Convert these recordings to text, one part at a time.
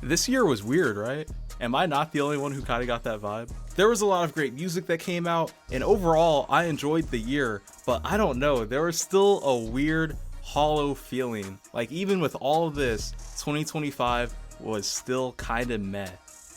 This year was weird, right? Am I not the only one who kind of got that vibe? There was a lot of great music that came out, and overall, I enjoyed the year, but I don't know, there was still a weird, hollow feeling. Like, even with all of this, 2025 was still kinda meh.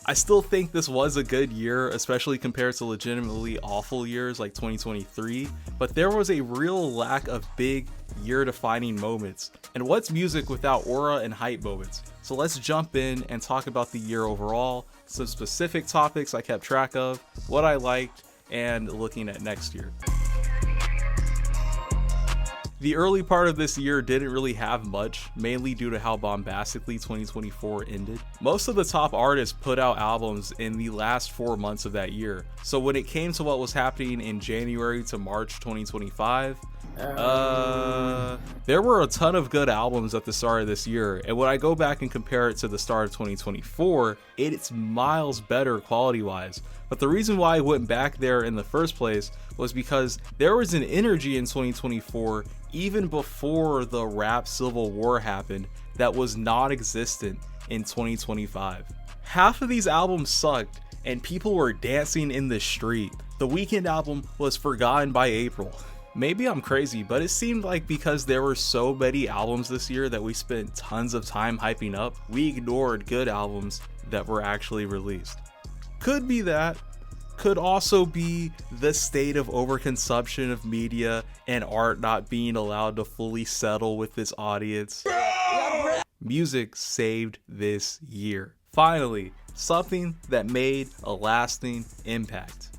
I still think this was a good year, especially compared to legitimately awful years like 2023, but there was a real lack of big year-defining moments. And what's music without aura and hype moments? So let's jump in and talk about the year overall, some specific topics I kept track of, what I liked, and looking at next year. The early part of this year didn't really have much, mainly due to how bombastically 2024 ended. Most of the top artists put out albums in the last 4 months of that year, so when it came to what was happening in January to March 2025, there were a ton of good albums at the start of this year, and when I go back and compare it to the start of 2024, it's miles better quality-wise. But the reason why I went back there in the first place was because there was an energy in 2024, even before the rap civil war happened, that was non-existent in 2025. Half of these albums sucked, and people were dancing in the street. The Weeknd album was forgotten by April. Maybe I'm crazy, but it seemed like because there were so many albums this year that we spent tons of time hyping up, we ignored good albums that were actually released. Could be that. Could also be the state of overconsumption of media and art not being allowed to fully settle with this audience. Music saved this year. Finally, something that made a lasting impact.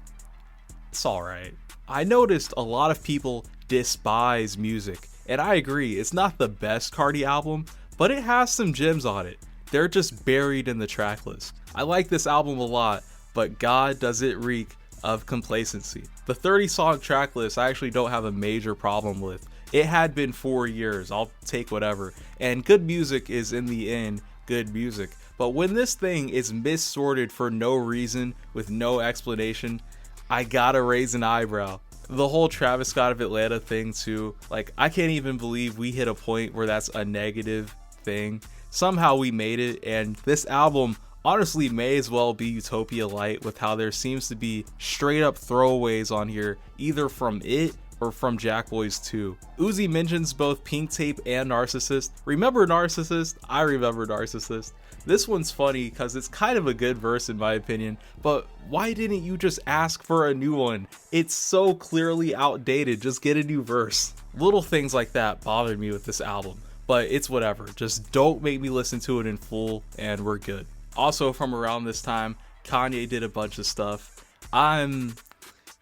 It's alright. I noticed a lot of people despise music, and I agree, it's not the best Cardi album, but it has some gems on it. They're just buried in the track list. I like this album a lot, but God does it reek of complacency. The 30-song track list I actually don't have a major problem with. It had been 4 years, I'll take whatever. And good music is in the end good music. But when this thing is missorted for no reason, with no explanation, I gotta raise an eyebrow. The whole Travis Scott of Atlanta thing too, like I can't even believe we hit a point where that's a negative thing. Somehow we made it, and this album honestly may as well be Utopia Light, with how there seems to be straight up throwaways on here, either from it or from Jack Boys 2. Uzi mentions both Pink Tape and Narcissist. Remember Narcissist? I remember Narcissist. This one's funny because it's kind of a good verse in my opinion, but why didn't you just ask for a new one? It's so clearly outdated, just get a new verse. Little things like that bothered me with this album, but it's whatever. Just don't make me listen to it in full and we're good. Also from around this time, Kanye did a bunch of stuff. I'm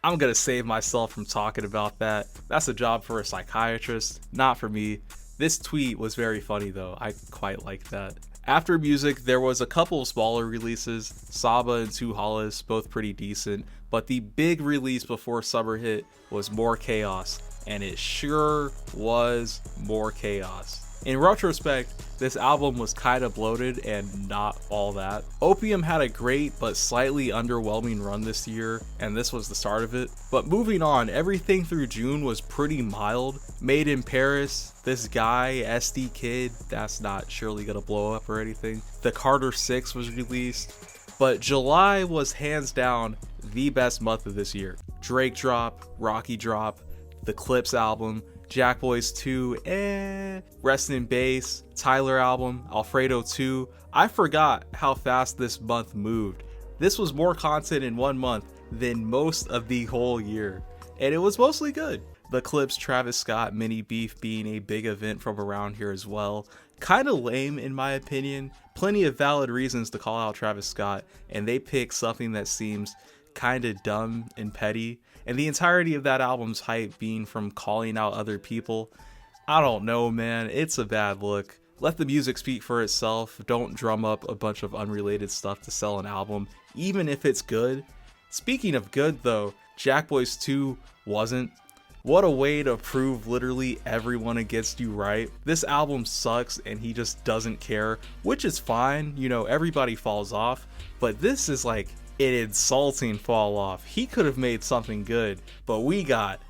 gonna save myself from talking about that. That's a job for a psychiatrist, not for me. This tweet was very funny though, I quite liked that. After music, there was a couple of smaller releases, Saba and Two Hollis, both pretty decent, but the big release before summer hit was More Chaos, and it sure was more chaos. In retrospect, this album was kinda bloated and not all that. Opium had a great but slightly underwhelming run this year, and this was the start of it. But moving on, everything through June was pretty mild. Made in Paris, This Guy, SD Kid, that's not surely gonna blow up or anything. The Carter 6 was released, but July was hands down the best month of this year. Drake drop, Rocky drop, the Clips album, Jack Boys 2, Rest in Bass, Tyler album, Alfredo 2. I forgot how fast this month moved. This was more content in 1 month than most of the whole year, and it was mostly good. The Clips Travis Scott mini beef being a big event from around here as well. Kinda lame in my opinion. Plenty of valid reasons to call out Travis Scott, and they pick something that seems kinda dumb and petty. And the entirety of that album's hype being from calling out other people. I don't know, man. It's a bad look. Let the music speak for itself. Don't drum up a bunch of unrelated stuff to sell an album, even if it's good. Speaking of good though, Jack Boys 2 wasn't. What a way to prove literally everyone against you right. This album sucks and he just doesn't care, which is fine. You know, everybody falls off, but this is like an insulting fall off. He could have made something good, but we got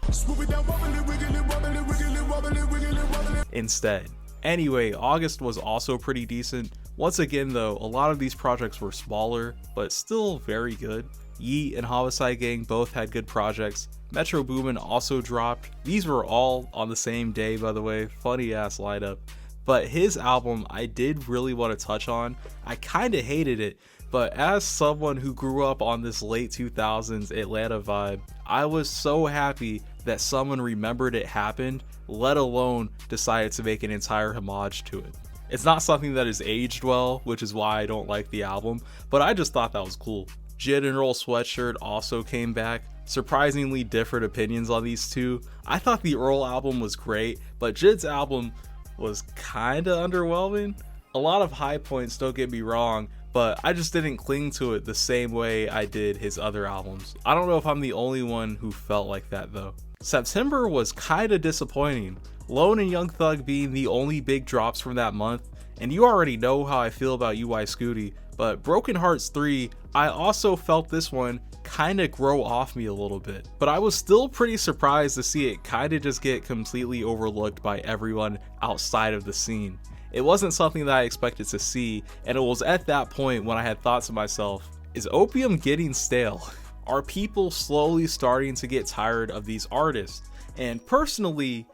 instead. Anyway, August was also pretty decent. Once again though, a lot of these projects were smaller, but still very good. Yeet and Homicide Gang both had good projects. Metro Boomin also dropped. These were all on the same day, by the way. Funny ass lineup. But his album I did really want to touch on. I kind of hated it, but as someone who grew up on this late 2000s Atlanta vibe, I was so happy that someone remembered it happened, let alone decided to make an entire homage to it. It's not something that has aged well, which is why I don't like the album, but I just thought that was cool. Jid and Earl Sweatshirt also came back. Surprisingly different opinions on these two. I thought the Earl album was great, but Jid's album was kinda underwhelming. A lot of high points, don't get me wrong, but I just didn't cling to it the same way I did his other albums. I don't know if I'm the only one who felt like that though. September was kinda disappointing. Lone and Young Thug being the only big drops from that month, and you already know how I feel about UI Scooty, but Broken Hearts 3, I also felt this one kinda grow off me a little bit, but I was still pretty surprised to see it kinda just get completely overlooked by everyone outside of the scene. It wasn't something that I expected to see, and it was at that point when I had thought to myself, is Opium getting stale? Are people slowly starting to get tired of these artists? And personally,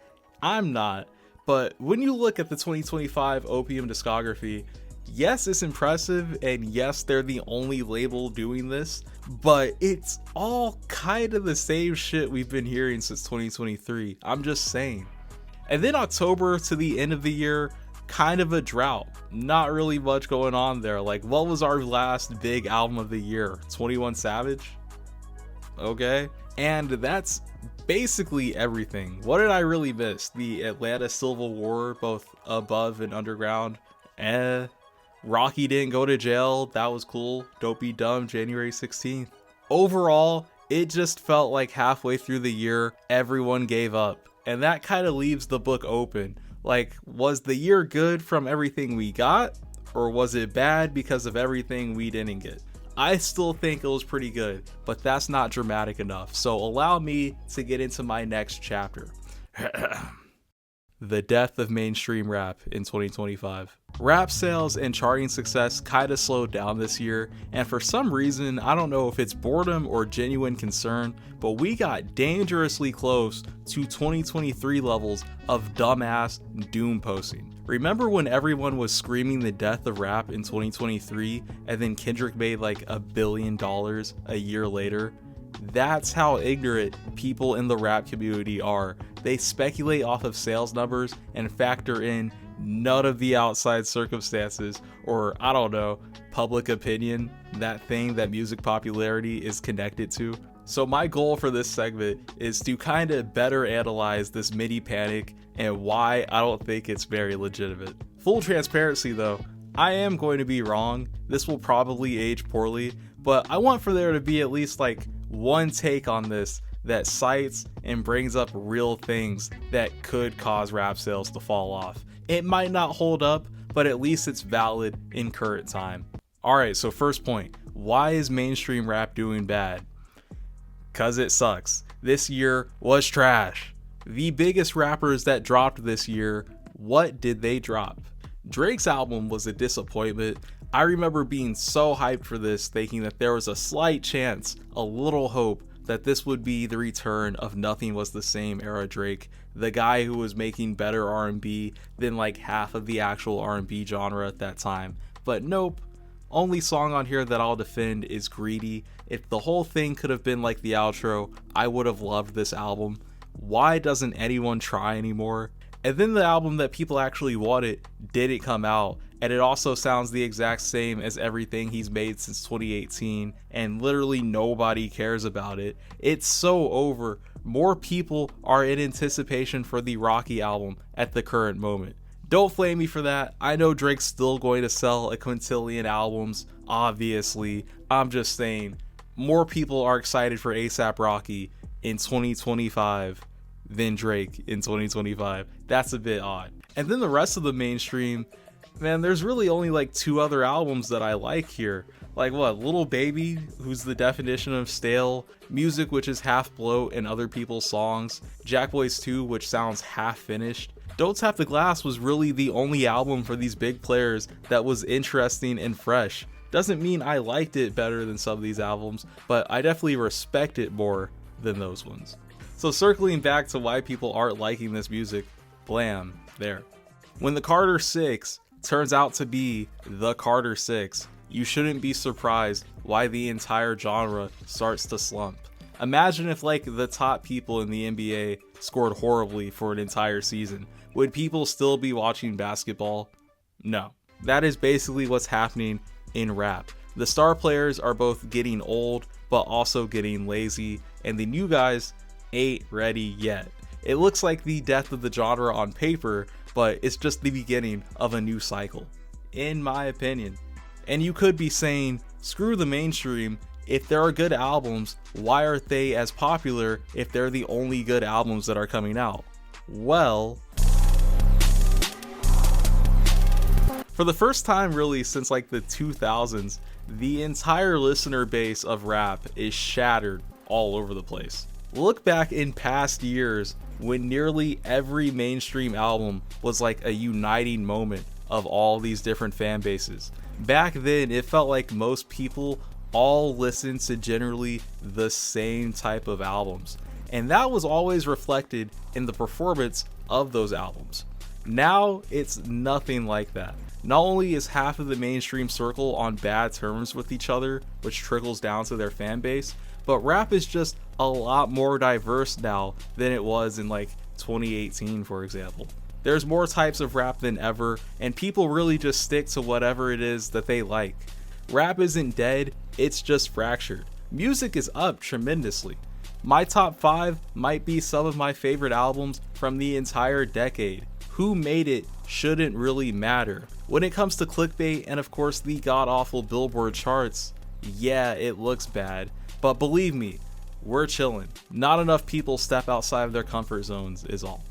I'm not, but when you look at the 2025 Opium discography, yes, it's impressive, and yes, they're the only label doing this, but it's all kind of the same shit we've been hearing since 2023. I'm just saying. And then October to the end of the year, kind of a drought. Not really much going on there. Like, what was our last big album of the year? 21 Savage? Okay. And that's basically everything. What did I really miss? The Atlanta Civil War, both above and underground? Rocky didn't go to jail. That was cool. Don't Be Dumb, January 16th. Overall, it just felt like halfway through the year, everyone gave up. And that kind of leaves the book open. Like, was the year good from everything we got? Or was it bad because of everything we didn't get? I still think it was pretty good, but that's not dramatic enough. So allow me to get into my next chapter. The death of mainstream rap in 2025. Rap sales and charting success kinda slowed down this year, and for some reason, I don't know if it's boredom or genuine concern, but we got dangerously close to 2023 levels of dumbass doom posting. Remember when everyone was screaming the death of rap in 2023, and then Kendrick made like $1 billion a year later? That's how ignorant people in the rap community are. They speculate off of sales numbers and factor in none of the outside circumstances, or I don't know, public opinion, that thing that music popularity is connected to. So my goal for this segment is to kind of better analyze this mini panic and why I don't think it's very legitimate. Full transparency though, I am going to be wrong. This will probably age poorly, but I want for there to be at least like one take on this that cites and brings up real things that could cause rap sales to fall off. It might not hold up, but at least it's valid in current time. Alright, so first point, why is mainstream rap doing bad? Cause it sucks. This year was trash. The biggest rappers that dropped this year, what did they drop? Drake's album was a disappointment. I remember being so hyped for this, thinking that there was a slight chance, a little hope, that this would be the return of Nothing Was the Same era Drake, the guy who was making better R&B than like half of the actual R&B genre at that time. But nope, only song on here that I'll defend is Greedy. If the whole thing could have been like the outro, I would have loved this album. Why doesn't anyone try anymore? And then the album that people actually wanted didn't come out, and it also sounds the exact same as everything he's made since 2018, and literally nobody cares about it. It's so over. More people are in anticipation for the Rocky album at the current moment. Don't flame me for that. I know Drake's still going to sell a quintillion albums, obviously. I'm just saying, more people are excited for A$AP Rocky in 2025 than Drake in 2025. That's a bit odd. And then the rest of the mainstream, man, there's really only like 2 other albums that I like here. Like what, Little Baby, who's the definition of stale, Music which is half bloat and other people's songs, Jack Boys 2 which sounds half finished, Don't Tap the Glass was really the only album for these big players that was interesting and fresh. Doesn't mean I liked it better than some of these albums, but I definitely respect it more than those ones. So circling back to why people aren't liking this music, blam, there. When the Carter 6 turns out to be the Carter 6, you shouldn't be surprised why the entire genre starts to slump. Imagine if like the top people in the NBA scored horribly for an entire season. Would people still be watching basketball? No. That is basically what's happening in rap. The star players are both getting old, but also getting lazy, and the new guys ain't ready yet. It looks like the death of the genre on paper, but it's just the beginning of a new cycle, in my opinion. And you could be saying, screw the mainstream. If there are good albums, why aren't they as popular if they're the only good albums that are coming out? Well, for the first time really since like the 2000s, the entire listener base of rap is shattered all over the place. Look back in past years when nearly every mainstream album was like a uniting moment of all these different fan bases. Back then, it felt like most people all listened to generally the same type of albums, and that was always reflected in the performance of those albums. Now, it's nothing like that. Not only is half of the mainstream circle on bad terms with each other, which trickles down to their fan base, but rap is just a lot more diverse now than it was in like 2018, for example. There's more types of rap than ever, and people really just stick to whatever it is that they like. Rap isn't dead, it's just fractured. Music is up tremendously. My top 5 might be some of my favorite albums from the entire decade. Who made it shouldn't really matter. When it comes to clickbait and of course the god-awful Billboard charts, yeah, it looks bad, but believe me, we're chilling. Not enough people step outside of their comfort zones is all.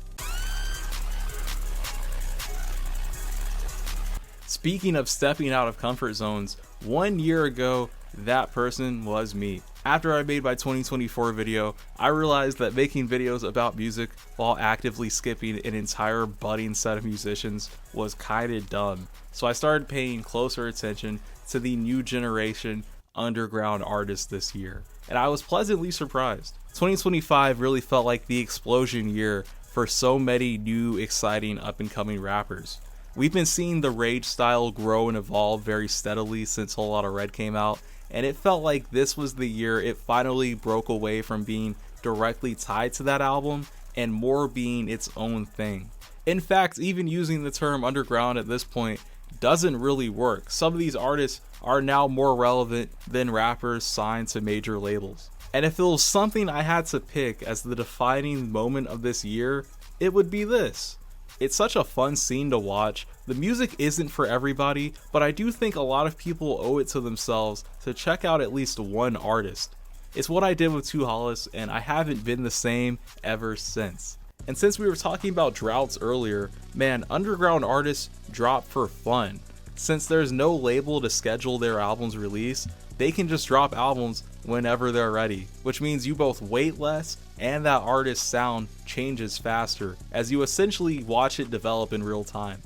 Speaking of stepping out of comfort zones, 1 year ago, that person was me. After I made my 2024 video, I realized that making videos about music while actively skipping an entire budding set of musicians was kinda dumb. So I started paying closer attention to the new generation underground artists this year, and I was pleasantly surprised. 2025 really felt like the explosion year for so many new, exciting, up-and-coming rappers. We've been seeing the Rage style grow and evolve very steadily since Whole Lotta Red came out, and it felt like this was the year it finally broke away from being directly tied to that album and more being its own thing. In fact, even using the term underground at this point doesn't really work. Some of these artists are now more relevant than rappers signed to major labels. And if it was something I had to pick as the defining moment of this year, it would be this. It's such a fun scene to watch. The music isn't for everybody, but I do think a lot of people owe it to themselves to check out at least one artist. It's what I did with Two Hollis, and I haven't been the same ever since. And since we were talking about droughts earlier, man, underground artists drop for fun. Since there's no label to schedule their album's release, they can just drop albums whenever they're ready, which means you both wait less and that artist's sound changes faster as you essentially watch it develop in real time.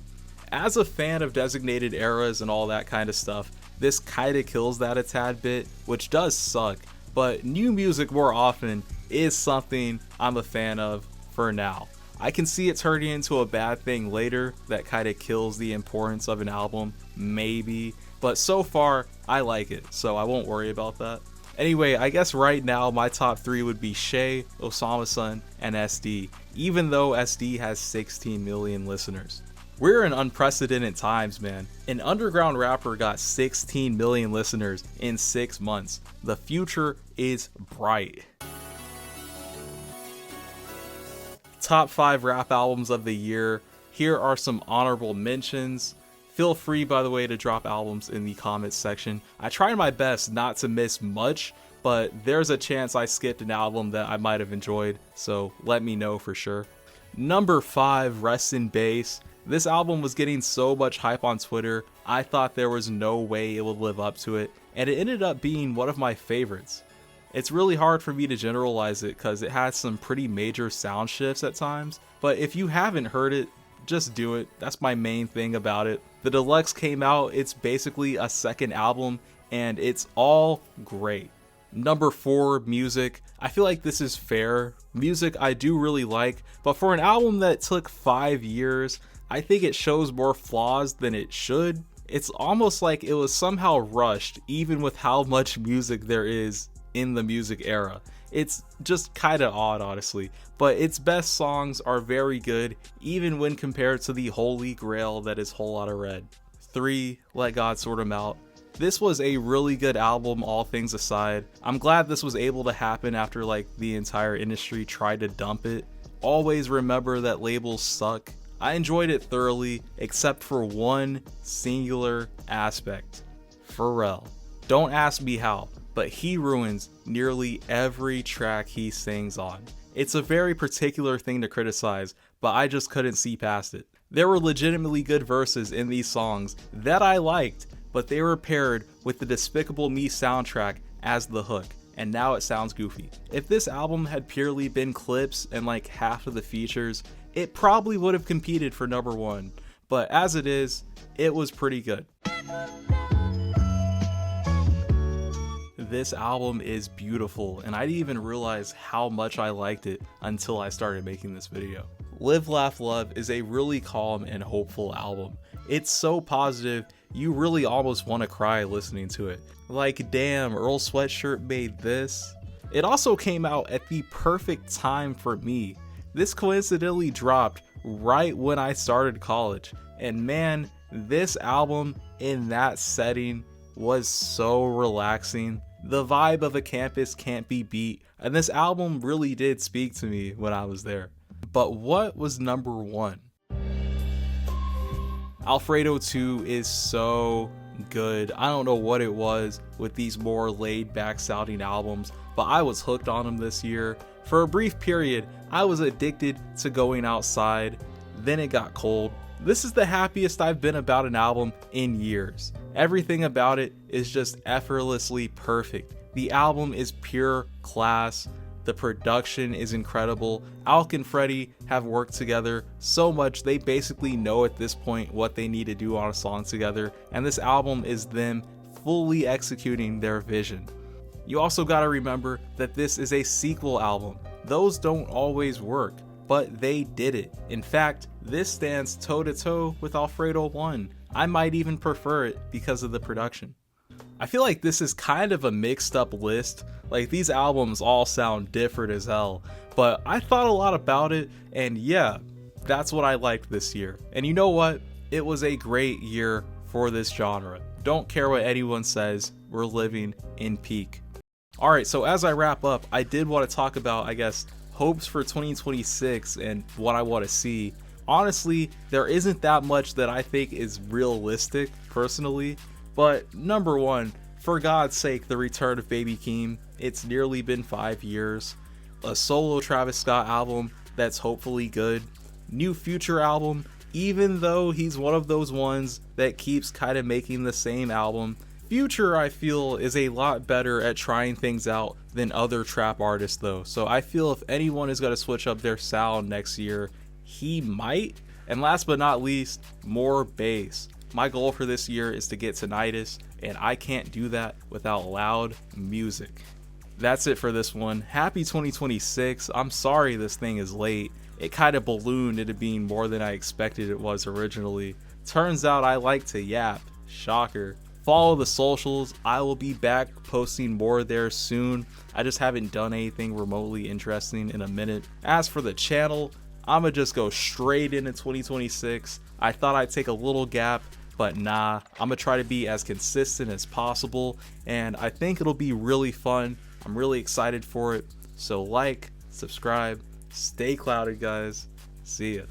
As a fan of designated eras and all that kind of stuff, this kinda kills that a tad bit, which does suck, but new music more often is something I'm a fan of for now. I can see it turning into a bad thing later that kinda kills the importance of an album, maybe, but so far I like it, so I won't worry about that. Anyway, I guess right now my top 3 would be Shay, Osama-san, and SD, even though SD has 16 million listeners. We're in unprecedented times, man. An underground rapper got 16 million listeners in 6 months. The future is bright. Top 5 rap albums of the year. Here are some honorable mentions. Feel free, by the way, to drop albums in the comments section. I tried my best not to miss much, but there's a chance I skipped an album that I might have enjoyed, so let me know for sure. Number 5, Rest in Bass. This album was getting so much hype on Twitter, I thought there was no way it would live up to it, and it ended up being one of my favorites. It's really hard for me to generalize it because it has some pretty major sound shifts at times, but if you haven't heard it, just do it. That's my main thing about it. The deluxe came out, it's basically a second album, and it's all great. Number 4, music. I feel like this is fair. Music I do really like, but for an album that took 5 years, I think it shows more flaws than it should. It's almost like it was somehow rushed, even with how much music there is in the music era. It's just kinda odd, honestly, but its best songs are very good, even when compared to the holy grail that is Whole Lotta Red. 3, Let God Sort 'Em Out. This was a really good album, all things aside. I'm glad this was able to happen after like the entire industry tried to dump it. Always remember that labels suck. I enjoyed it thoroughly, except for one singular aspect. Pharrell. Don't ask me how, but he ruins nearly every track he sings on. It's a very particular thing to criticize, but I just couldn't see past it. There were legitimately good verses in these songs that I liked, but they were paired with the Despicable Me soundtrack as the hook, and now it sounds goofy. If this album had purely been clips and like half of the features, it probably would have competed for number 1, but as it is, it was pretty good. This album is beautiful, and I didn't even realize how much I liked it until I started making this video. Live Laugh Love is a really calm and hopeful album. It's so positive, you really almost want to cry listening to it. Like, damn, Earl Sweatshirt made this. It also came out at the perfect time for me. This coincidentally dropped right when I started college, and man, this album in that setting was so relaxing. The vibe of a campus can't be beat, and this album really did speak to me when I was there. But what was number 1? Alfredo 2 is so good. I don't know what it was with these more laid back sounding albums, but I was hooked on them this year. For a brief period, I was addicted to going outside, then it got cold. This is the happiest I've been about an album in years. Everything about it is just effortlessly perfect. The album is pure class. The production is incredible. Alk and Freddie have worked together so much they basically know at this point what they need to do on a song together, and this album is them fully executing their vision. You also gotta remember that this is a sequel album. Those don't always work, but they did it. In fact, this stands toe-to-toe with Alfredo 1. I might even prefer it because of the production. I feel like this is kind of a mixed up list. Like, these albums all sound different as hell, but I thought a lot about it, and yeah, that's what I liked this year. And you know what? It was a great year for this genre. Don't care what anyone says, we're living in peak. Alright, so as I wrap up, I did want to talk about, I guess, hopes for 2026 and what I want to see. Honestly, there isn't that much that I think is realistic, personally, but number 1, for God's sake, the return of Baby Keem. It's nearly been 5 years. A solo Travis Scott album that's hopefully good. New Future album, even though he's one of those ones that keeps kind of making the same album. Future, I feel, is a lot better at trying things out than other trap artists though, so I feel if anyone is going to switch up their sound next year, he might. And last but not least, more bass. My goal for this year is to get tinnitus, and I can't do that without loud music. That's it for this one. Happy 2026. I'm sorry this thing is late. It kind of ballooned into being more than I expected it was originally. Turns out I like to yap. Shocker. Follow the socials. I will be back posting more there soon. I just haven't done anything remotely interesting in a minute. As for the channel, I'ma just go straight into 2026. I thought I'd take a little gap, but nah, I'm gonna try to be as consistent as possible, and I think it'll be really fun. I'm really excited for it. So like, subscribe, stay clouded, guys. See ya.